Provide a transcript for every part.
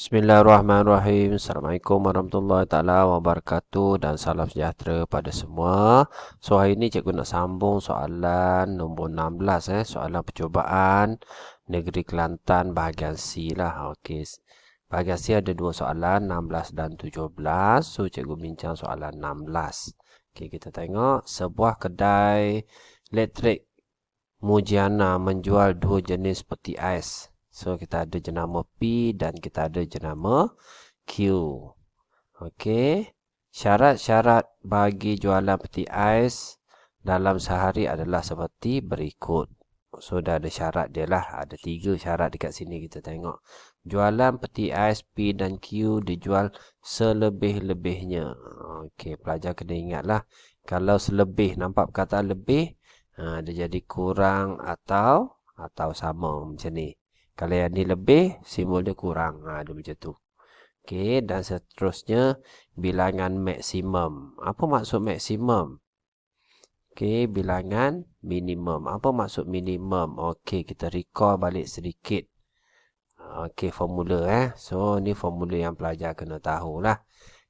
Bismillahirrahmanirrahim. Assalamualaikum warahmatullahi taala wabarakatuh dan salam sejahtera pada semua. So hari ini cikgu nak sambung soalan nombor 16 soalan percubaan negeri Kelantan bahagian C lah. Okey. Bahagian C ada dua soalan 16 dan 17. So cikgu bincang soalan 16. Okey, kita tengok sebuah kedai elektrik Mujiana menjual dua jenis peti ais. So, kita ada jenama P dan kita ada jenama Q. Okey. Syarat-syarat bagi jualan peti ais dalam sehari adalah seperti berikut. So, dah ada syarat dia lah. Ada 3 syarat dekat sini kita tengok. Jualan peti ais P dan Q dijual selebih-lebihnya. Okey, pelajar kena ingatlah. Kalau selebih, nampak perkataan lebih, dia jadi kurang atau sama macam ni. Kalau yang ni lebih, simbol dia kurang. Dia macam tu. Okey, dan seterusnya bilangan maksimum. Apa maksud maksimum? Okey, bilangan minimum. Apa maksud minimum? Okey, kita recall balik sedikit. Okey, formula So, ni formula yang pelajar kena tahulah.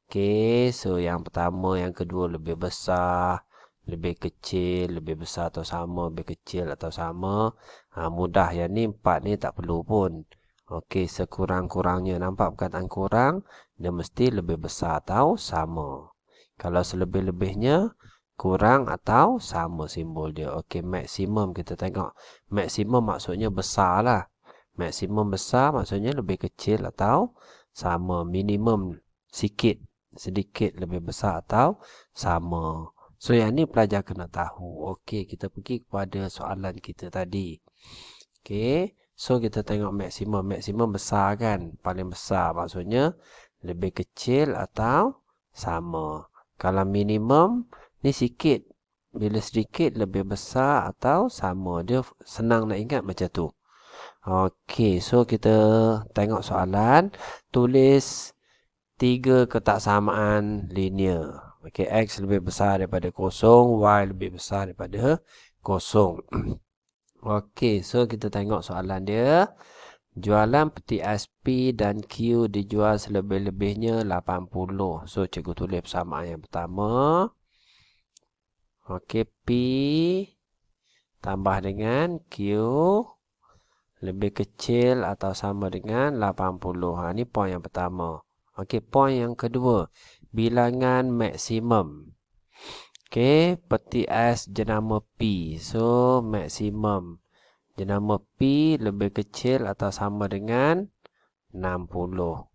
Okey, so yang pertama, yang kedua lebih besar, lebih kecil, lebih besar atau sama, lebih kecil atau sama. Mudah yang ni 4 ni tak perlu pun. Okey, sekurang-kurangnya nampak perkataan kurang, dia mesti lebih besar atau sama. Kalau selebih-lebihnya kurang atau sama simbol dia. Okey, maksimum kita tengok. Maksimum maksudnya besar lah. Maksimum besar maksudnya lebih kecil atau sama. Minimum sedikit lebih besar atau sama. So, yang ni pelajar kena tahu. Okey, kita pergi kepada soalan kita tadi. Okey, so kita tengok maksimum. Maksimum besar kan? Paling besar maksudnya lebih kecil atau sama. Kalau minimum, ni sikit. Bila sedikit lebih besar atau sama. Dia senang nak ingat macam tu. Okey, so kita tengok soalan. Tulis 3 ketaksamaan linear. Okey, X lebih besar daripada kosong, Y lebih besar daripada kosong. Okey, so kita tengok soalan dia. Jualan peti ais P dan Q dijual selebih-lebihnya 80. So, cikgu tulis persamaan yang pertama. Okey, P tambah dengan Q lebih kecil atau sama dengan 80. Ni poin yang pertama. Okey, poin yang kedua. Bilangan maksimum. Okey, peti ais jenama P. So, maksimum. Jenama P lebih kecil atau sama dengan 60.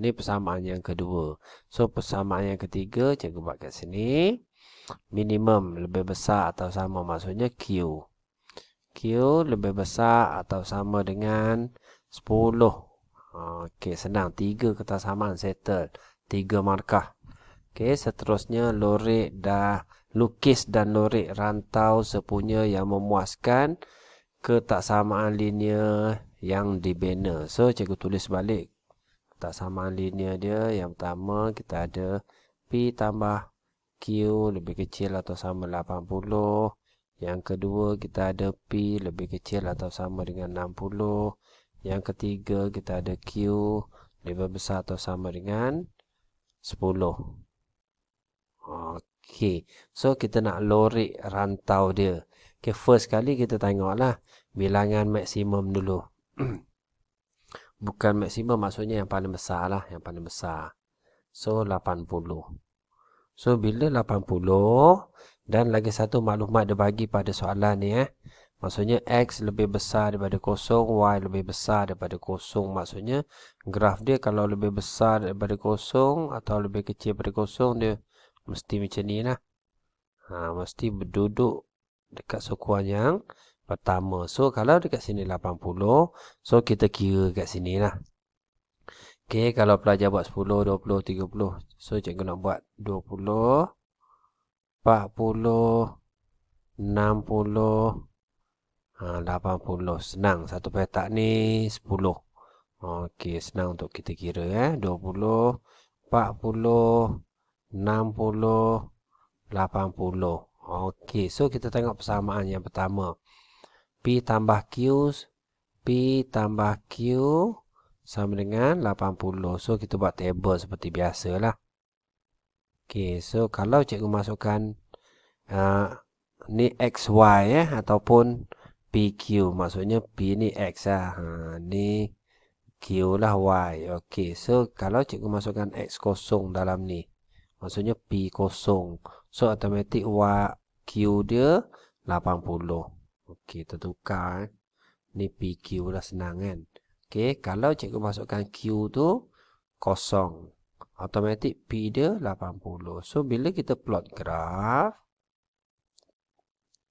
Ni persamaan yang kedua. So, persamaan yang ketiga, cikgu buat kat sini. Minimum lebih besar atau sama maksudnya Q. Q lebih besar atau sama dengan 10. Okey, senang. 3 ketaksamaan settle. 3 markah. Okey, seterusnya lukis dan lorik rantau sepunya yang memuaskan ketaksamaan linear yang dibina. So, cikgu tulis balik ketaksamaan linear dia. Yang pertama, kita ada P tambah Q lebih kecil atau sama 80. Yang kedua, kita ada P lebih kecil atau sama dengan 60. Yang ketiga, kita ada Q lebih besar atau sama dengan 10. Okey, so kita nak lorik rantau dia. Okay, first kali kita tengoklah bilangan maksimum dulu. Bukan maksimum maksudnya yang paling besar lah, yang paling besar. So, 80. So, bila 80 dan lagi satu maklumat dia bagi pada soalan ni maksudnya X lebih besar daripada kosong, Y lebih besar daripada kosong. Maksudnya graf dia kalau lebih besar daripada kosong atau lebih kecil daripada kosong, dia mesti macam ni lah. Mesti berduduk dekat sukuan yang pertama. So, kalau dekat sini 80, so kita kira kat sini lah. Okey, kalau pelajar buat 10, 20, 30. So, cikgu nak buat 20, 40, 60, 80. Senang. Satu petak ni 10. Okey, senang untuk kita kira 20, 40, 60, 80. Okey, so kita tengok persamaan yang pertama. P tambah Q, P tambah Q sama dengan 80. So, kita buat table seperti biasa lah. Okay, so kalau cikgu masukkan ni XY ataupun PQ. Maksudnya P ni X lah. Ni Q lah Y. Okay, so kalau cikgu masukkan X kosong dalam ni. Maksudnya P kosong. So, automatic Q dia 80. Okay, tertukar. Ni PQ lah, senang kan. Okay, kalau cikgu masukkan Q tu kosong. Automatic P dia 80. So, bila kita plot graf.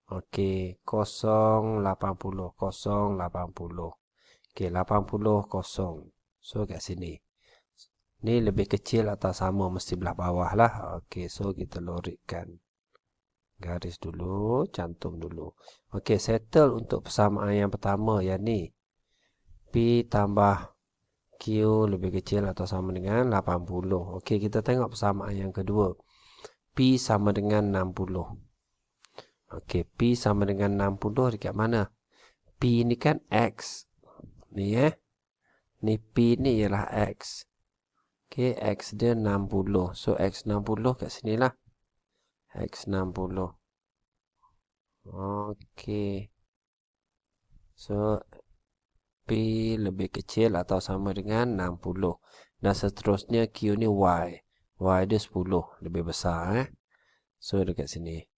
Okey, 0, 80, 0, 80. Okey, 80, 0. So, kat sini. Ni lebih kecil atau sama, mesti belah bawah lah. Okey, so kita lorikkan. Garis dulu, cantum dulu. Okey, settle untuk persamaan yang pertama, yang ni. P tambah Q lebih kecil atau sama dengan 80. Okey, kita tengok persamaan yang kedua. P sama dengan 60. Okey, P sama dengan 60 dekat mana? P ni kan X. Ni Ni P ni ialah X. Okey, X dia 60. So, X 60 kat sini lah. X 60. Okey. So, P lebih kecil atau sama dengan 60. Dan seterusnya Q ni Y. Y dia 10. Lebih besar So, dekat sini.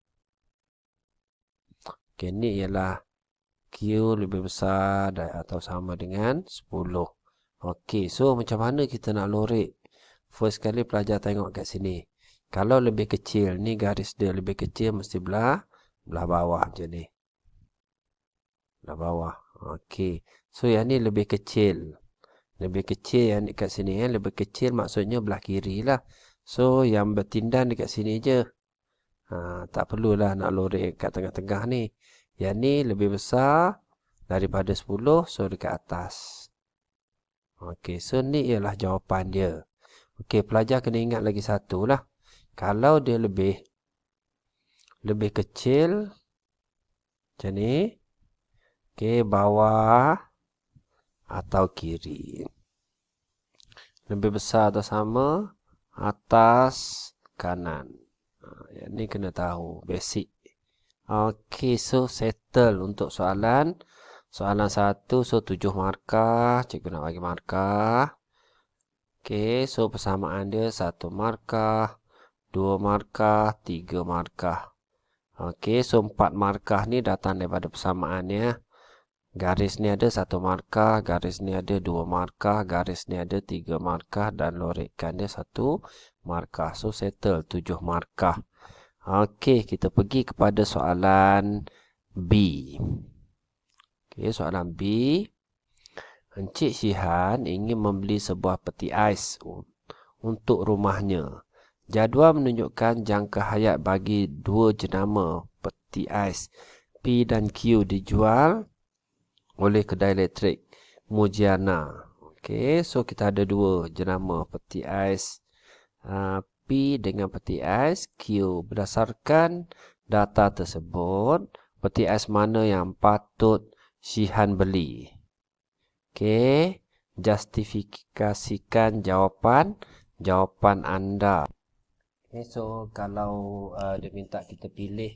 Okey, ni ialah Q lebih besar atau sama dengan 10. Okey, so macam mana kita nak lorek? First kali pelajar tengok kat sini. Kalau lebih kecil, ni garis dia lebih kecil, mesti belah bawah macam ni. Belah bawah. Okey, so yang ni lebih kecil. Lebih kecil yang dekat sini lebih kecil maksudnya belah kiri lah. So, yang bertindan dekat sini je. Tak perlulah nak lorek kat tengah-tengah ni. Yang ni lebih besar daripada 10, so dekat atas. Okey, so ni ialah jawapan dia. Okey, pelajar kena ingat lagi satu lah. Kalau dia lebih kecil, macam ni. Okey, bawah atau kiri. Lebih besar atau sama, atas, kanan. Yang ni kena tahu, basic. Okey, so settle untuk soalan. Soalan 1, so 7 markah. Cikgu nak bagi markah. Okey, so persamaan dia 1 markah, 2 markah, 3 markah. Okey, so 4 markah ni datang daripada persamaannya. Garis ni ada 1 markah, garis ni ada 2 markah, garis ni ada 3 markah dan lorikkan dia 1 markah. So settle 7 markah. Okey, kita pergi kepada soalan B. Okey, soalan B. Encik Syihan ingin membeli sebuah peti ais untuk rumahnya. Jadual menunjukkan jangka hayat bagi 2 jenama peti ais P dan Q dijual oleh kedai elektrik Mujiana. Okey, so kita ada 2 jenama peti ais P dengan peti ais Q. Berdasarkan data tersebut, peti ais mana yang patut Syihan beli? Okey, justifikasikan jawapan anda. Okay, so kalau dia minta kita pilih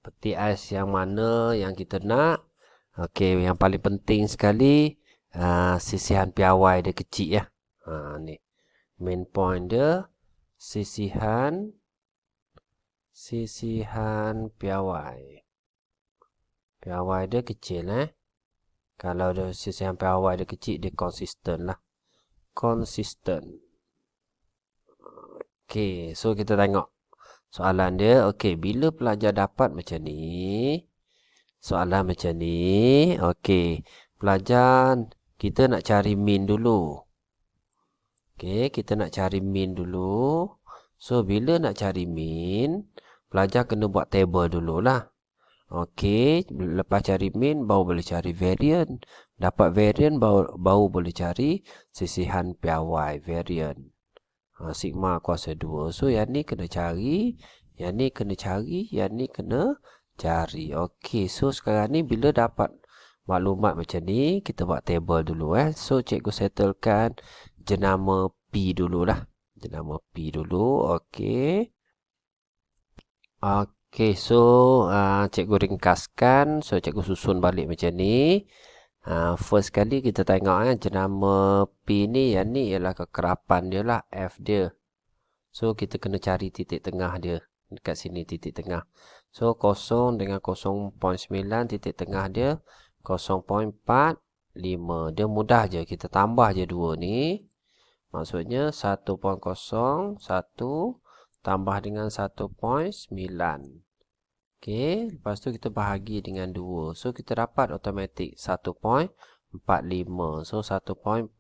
peti ais yang mana yang kita nak. Okey, yang paling penting sekali sisihan piawai dia kecil ya. Ni main point dia, sisihan piawai. Piawai dia kecil Kalau dia sisihan piawai dia kecil, dia konsisten lah. Konsisten. Okey, so kita tengok soalan dia. Okey, bila pelajar dapat macam ni, soalan macam ni. Okey, pelajar kita nak cari min dulu. Okey, kita nak cari min dulu. So, bila nak cari min, pelajar kena buat table dululah. Okey, lepas cari min, baru boleh cari variant. Dapat variant, baru boleh cari sisihan piawai variant. Sigma kuasa 2. So, yang ni kena cari, yang ni kena cari, yang ni kena cari. Okey, so sekarang ni bila dapat maklumat macam ni, kita buat table dulu So cikgu settlekan jenama P dululah. Jenama P dulu. Okey. Okey, so cikgu ringkaskan. So cikgu susun balik macam ni. First kali kita tengok jenama P ni, yang ni ialah kekerapan dia lah, F dia. So kita kena cari titik tengah dia. Dekat sini titik tengah. So 0 dengan 0.9 titik tengah dia 0.45. Dia mudah je, kita tambah je dua ni. Maksudnya 1.01 tambah dengan 1.9. Okey, lepas tu kita bahagi dengan 2. So kita dapat automatik 1.45. So 1.45.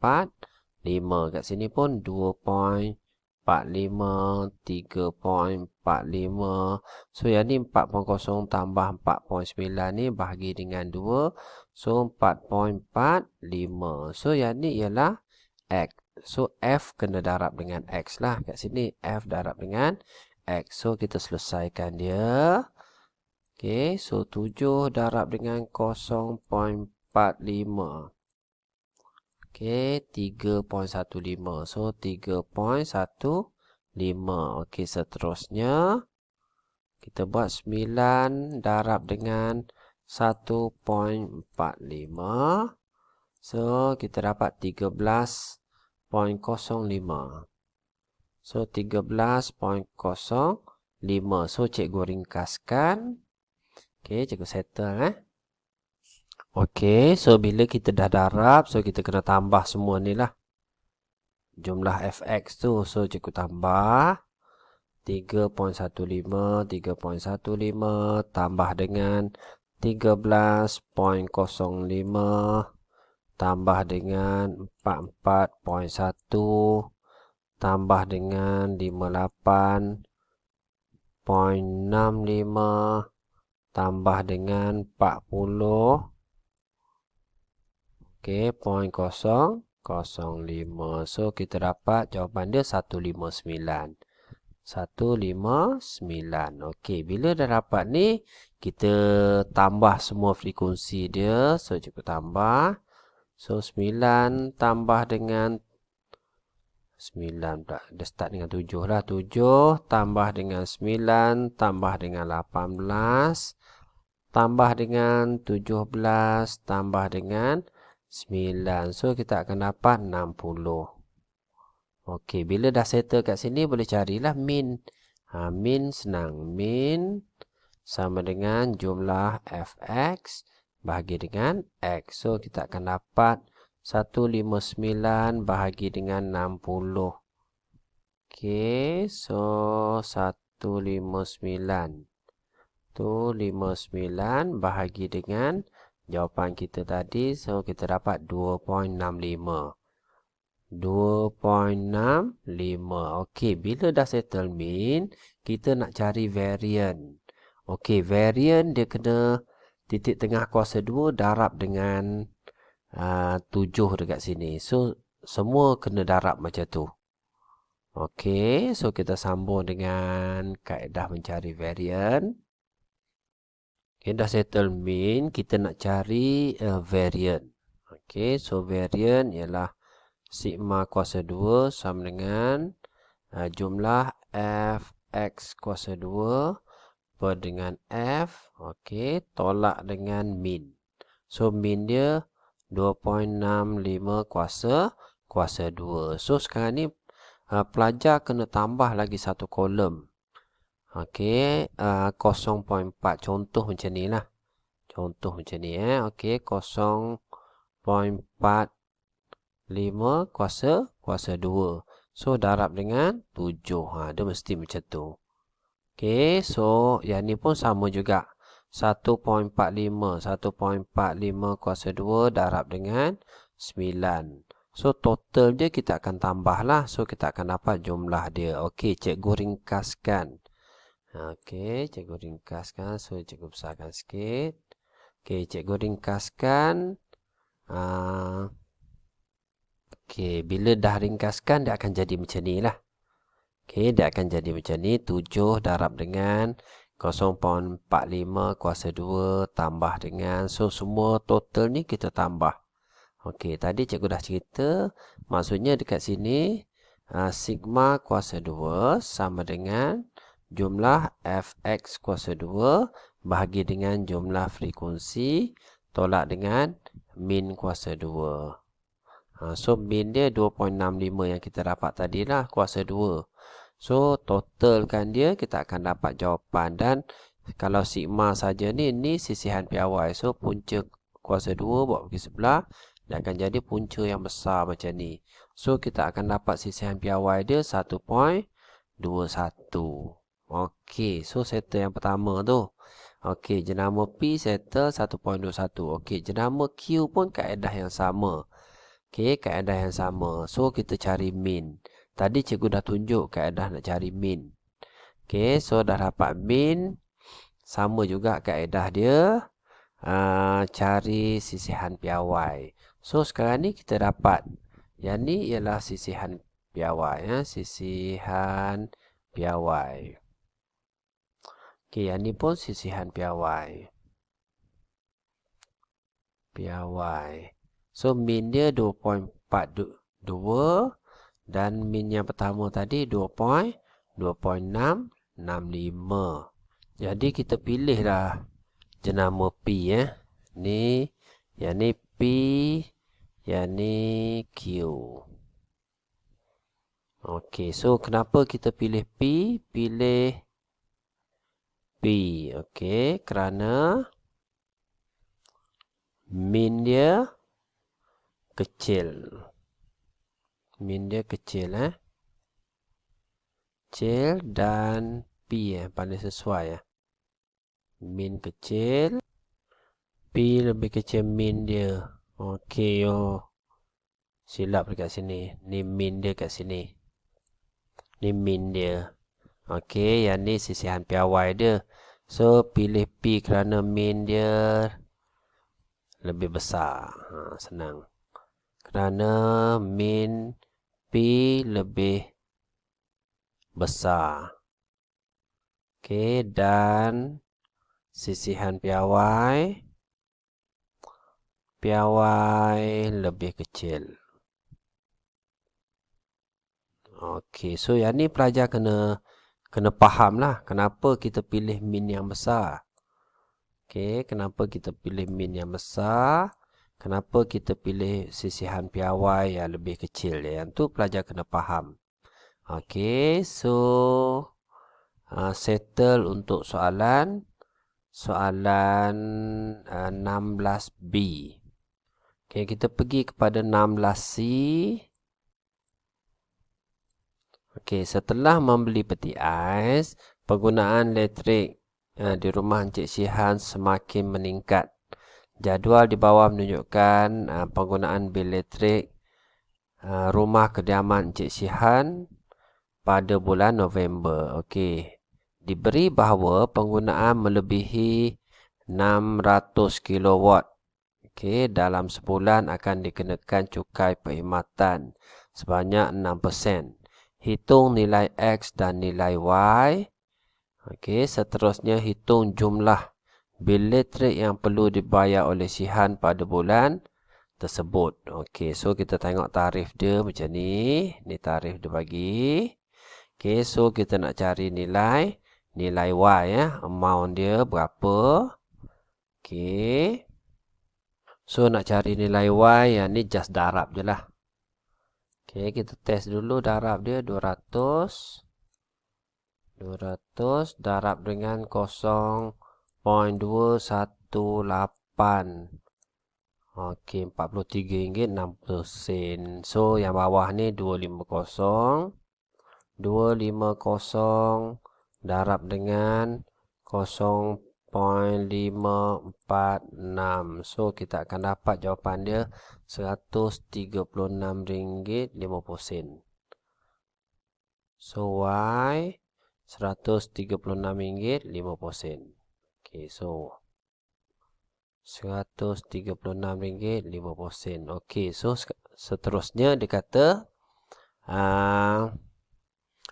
Kat sini pun 2.45, 3.45. So yang ni 4.0 tambah 4.9 ni bahagi dengan 2. So 4.45. So yang ni ialah X. So F kena darab dengan X lah. Kat sini F darab dengan X. So kita selesaikan dia. Okey, so 7 darab dengan 0.45. Okey, 3.15. So 3.15. Okey, seterusnya kita buat 9 darab dengan 1.45. So kita dapat 13.05. So 13.05. So cikgu ringkaskan. Okey, cikgu settle Okey, so bila kita dah darab, so kita kena tambah semua ni lah. Jumlah fx tu, so cikgu tambah 3.15, 3.15 tambah dengan 13.05 tambah dengan 44.1 tambah dengan 58.65 tambah dengan 40. Okey, 0.005. So kita dapat jawapan dia 159. 159. Okey, bila dah dapat ni, kita tambah semua frekuensi dia. So cikgu tambah. So 9 tambah dengan 9 pula. Dia start dengan 7 lah. 7 tambah dengan 9 tambah dengan 18 tambah dengan 17 tambah dengan 9. So kita akan dapat 60. Okey, bila dah settle kat sini boleh carilah min. Min senang. Min sama dengan jumlah fx bahagi dengan x. So kita akan dapat 159 bahagi dengan 60. Okey, so 159. 159 bahagi dengan jawapan kita tadi. So kita dapat 2.65. 2.65. Okey, bila dah settle min, kita nak cari varian. Okey, varian dia kena titik tengah kuasa 2 darab dengan 7 dekat sini. So semua kena darab macam tu. Okey, so kita sambung dengan kaedah mencari varian. Okay, dah settle min, kita nak cari varian. Okey, so varian ialah sigma kuasa 2 sama dengan jumlah fx kuasa 2 per dengan f. Okey, tolak dengan min. So min dia 2.65 kuasa 2. So sekarang ni pelajar kena tambah lagi satu kolom. Okey, 0.4. Contoh macam ni lah. Contoh macam ni Okey, 0.45 kuasa 2. So darab dengan 7. Dia mesti macam tu. Okey, so yang ni pun sama juga. 1.45. 1.45 kuasa 2 darab dengan 9. So total dia kita akan tambah lah. So kita akan dapat jumlah dia. Okey, cikgu ringkaskan. Okey, cikgu ringkaskan. So cikgu besarkan sikit. Okey, cikgu ringkaskan. Okey, bila dah ringkaskan dia akan jadi macam ni lah. Okey, dia akan jadi macam ni. 7 darab dengan 0.45 kuasa 2 tambah dengan, so semua total ni kita tambah. Okey, tadi cikgu dah cerita, maksudnya dekat sini sigma kuasa 2 sama dengan jumlah fx kuasa 2 bahagi dengan jumlah frekuensi tolak dengan min kuasa 2. So min dia 2.65 yang kita dapat tadi lah, kuasa 2. So totalkan dia, kita akan dapat jawapan. Dan kalau sigma saja ni sisihan piawai. So punca kuasa 2 buat pergi sebelah, dia akan jadi punca yang besar macam ni. So kita akan dapat sisihan piawai dia 1.21. Okey, so settle yang pertama tu. Okey, jenama P settle 1.21. Okey, jenama Q pun kaedah yang sama. Okey, kaedah yang sama. So kita cari min. Tadi cikgu dah tunjuk kaedah nak cari min. Okey, so dah dapat min. Sama juga kaedah dia. Cari sisihan piawai. So sekarang ni kita dapat. Yang ni ialah sisihan piawai. Sisihan piawai. Okey, yang ni pun sisihan piawai. Piawai. So min dia 2.42 dan min yang pertama tadi 2.665. Jadi kita pilih dah jenama P ni, yang ni P, yang ni Q. Okey, so kenapa kita pilih P? Pilih P. Okey, kerana min dia kecil. Min dia kecil kecil dan P paling sesuai min kecil, P lebih kecil min dia. Okey, silap dekat sini. Ni min dia kat sini. Ni min dia. Okey, yang ni sisihan piawai dia. So pilih P kerana min dia lebih besar. Senang. Kerana min P lebih besar. Okey, dan sisihan piawai lebih kecil. Okey, so yang ni pelajar kena faham lah kenapa kita pilih min yang besar. Okey, kenapa kita pilih min yang besar? Kenapa kita pilih sisihan piawai yang lebih kecil? Yang tu pelajar kena faham. Okey, so settle untuk soalan 16B. Okey, kita pergi kepada 16C. Okey, setelah membeli peti ais, penggunaan elektrik di rumah Encik Syihan semakin meningkat. Jadual di bawah menunjukkan penggunaan bil elektrik rumah kediaman Encik Syihan pada bulan November. Okey, diberi bahawa penggunaan melebihi 600 kilowatt. Okey, dalam sebulan akan dikenakan cukai perkhidmatan sebanyak 6%. Hitung nilai X dan nilai Y. Okey, seterusnya hitung jumlah bil elektrik yang perlu dibayar oleh Syihan pada bulan tersebut. Okey, so kita tengok tarif dia macam ni. Ni tarif dia bagi. Okey, so kita nak cari nilai Y amount dia berapa. Okey. So nak cari nilai Y, yang ni just darab je lah. Okey, kita test dulu darab dia 200 darab dengan 0.218. Okey, RM43.60. So yang bawah ni 250. 250 darab dengan 0.546. So kita akan dapat jawapan dia RM136.50. So Y RM136.50. Okey, so RM136.50. Okey, so seterusnya dia kata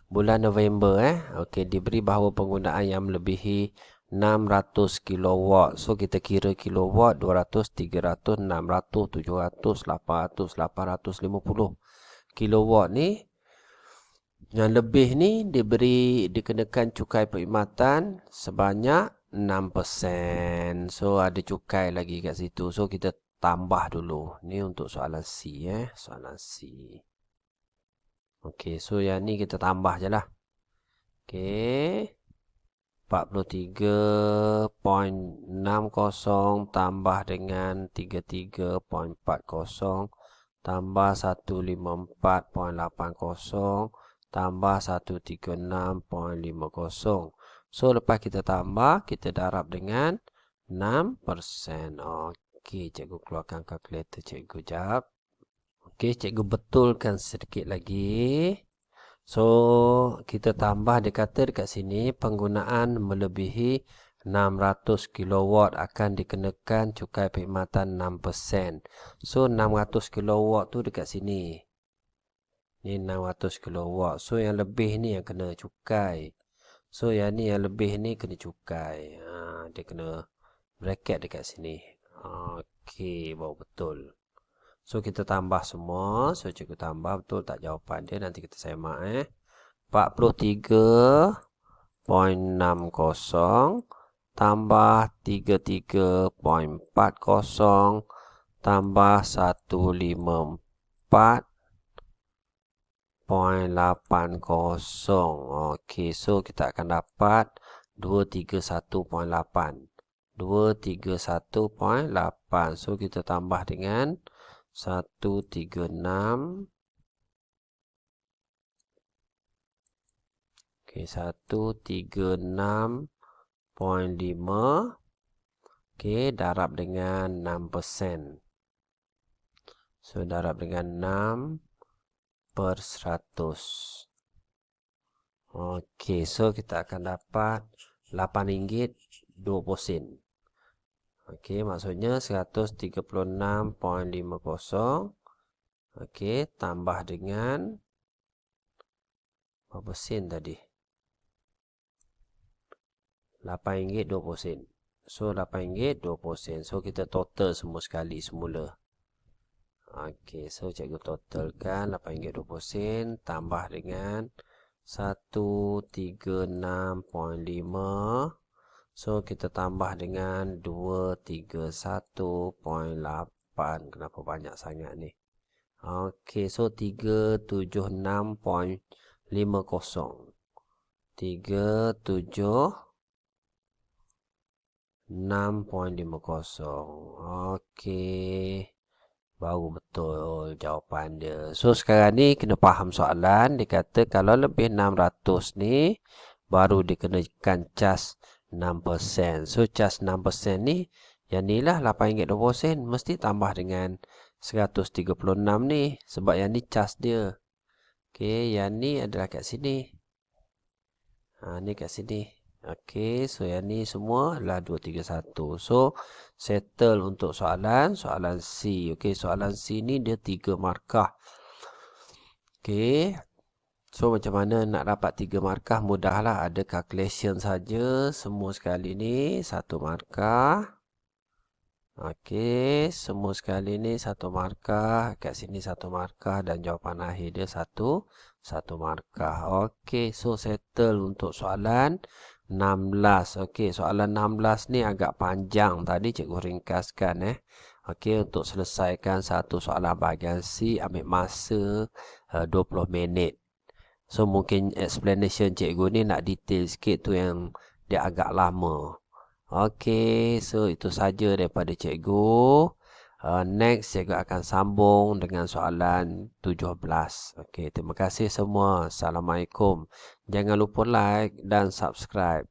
bulan November okey, diberi bahawa penggunaan yang melebihi 600 kilowatt. So kita kira kilowatt 200, 300, 600, 700, 800, 850 kilowatt ni. Yang lebih ni dikenakan cukai perkhidmatan sebanyak 6%. So ada cukai lagi kat situ. So kita tambah dulu. Ni untuk soalan C soalan C. Okey, so yang ni kita tambah je lah. Okey. 43.60 tambah dengan 33.40 tambah 154.80 tambah 136.50. So lepas kita tambah, kita darab dengan 6%. Okey, cikgu keluarkan kalkulator cikgu jap. Okey, cikgu betulkan sedikit lagi. So, kita tambah, dia kata dekat sini penggunaan melebihi 600 kilowatt akan dikenakan cukai perkhidmatan 6%. So, 600 kilowatt tu dekat sini. Ni 600 kilowatt. So, yang lebih ni yang kena cukai. So, yang ni yang lebih ni kena cukai. Dia kena bracket dekat sini. Okey, baru betul. So, kita tambah semua. So, cikgu tambah betul tak jawapan dia. Nanti kita semak 43.60 tambah 33.40 tambah 154.80. Okey, so kita akan dapat 231.8. 231.8. So kita tambah dengan 136. Okey, 136.5. Okey, darab dengan 6%. So darab dengan 6%. Okey, so kita akan dapat RM8.20. Okey, maksudnya 136.50. Okey, tambah dengan berapa sen tadi? RM8.20. So, RM8.20. So, kita total semua sekali semula. Okey, so cikgu totalkan RM8.20 tambah dengan 136.5. So, kita tambah dengan 231.8. Kenapa banyak sangat ni? Okey, so 376.50. 376.50. Okey. Baru betul jawapan dia. So, sekarang ni kena faham soalan. Dia kata kalau lebih 600 ni, baru dikenakan cas 6%. So, cas 6% ni, yang ni lah RM8.20. Mesti tambah dengan 136 ni. Sebab yang ni cas dia. Okey, yang ni adalah kat sini. Ni kat sini. Okey, so yang ni semua adalah 231. So, settle untuk soalan C. Okey, soalan C ni dia 3 markah. Okey. So, macam mana nak dapat 3 markah? Mudahlah, ada calculation saja. Semua sekali ni 1 markah. Okey, semua sekali ni 1 markah. Kat sini 1 markah dan jawapan akhir dia 1 markah. Okey, so settle untuk soalan 16. Okey, soalan 16 ni agak panjang. Tadi cikgu ringkaskan Okey, untuk selesaikan satu soalan bahagian C ambil masa 20 minit. So mungkin explanation cikgu ni nak detail sikit tu yang dia agak lama. Okey, so itu saja daripada cikgu. Next, cikgu akan sambung dengan soalan 17. Okey, terima kasih semua. Assalamualaikum. Jangan lupa like dan subscribe.